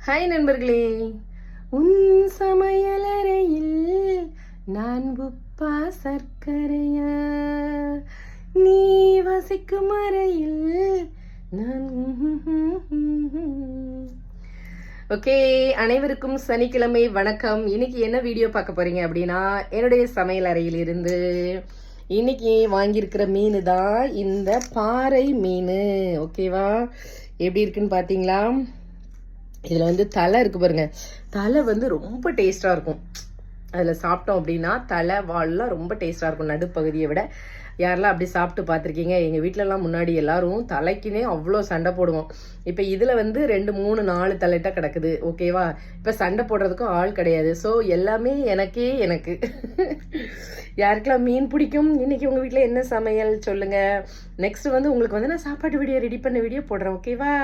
Hi நண்பர்களே, உன் சமையலறையில் நான் உப்பா சர்க்கரையா, நீ வசிக்கும் அறையில் நான். ஓகே, அனைவருக்கும் சனிக்கிழமை வணக்கம். இன்னைக்கு என்ன வீடியோ பார்க்க போறீங்க அப்படின்னா, என்னுடைய சமையல் அறையில் இருந்து இன்னைக்கு வாங்கியிருக்கிற மீன் தான் இந்த பாறை மீன். ஓகேவா, எப்படி இருக்குன்னு பார்த்தீங்களா? இதில் வந்து தலை இருக்குது பாருங்க. தலை வந்து ரொம்ப டேஸ்ட்டாக இருக்கும். அதில் சாப்பிட்டோம் அப்படின்னா தலை வால்லாம் ரொம்ப டேஸ்ட்டாக இருக்கும் நடுப்பகுதியை விட. யாரெல்லாம் அப்படி சாப்பிட்டு பார்த்துருக்கீங்க? எங்கள் வீட்டிலலாம் முன்னாடி எல்லாரும் தலைக்குன்னே அவ்வளோ சண்டை போடுவோம். இப்போ இதில் வந்து 2, 3, 4 தலைட்டாக கிடக்குது. ஓகேவா, இப்போ சண்டை போடுறதுக்கும் ஆள் கிடையாது. ஸோ எல்லாமே எனக்கு யாருக்கெல்லாம் மீன் பிடிக்கும், இன்னைக்கு உங்கள் வீட்டில் என்ன சமையல் சொல்லுங்கள். நெக்ஸ்ட் வந்து உங்களுக்கு வந்து நான் சாப்பாட்டு வீடியோ ரெடி பண்ண வீடியோ போடுறேன். ஓகேவா?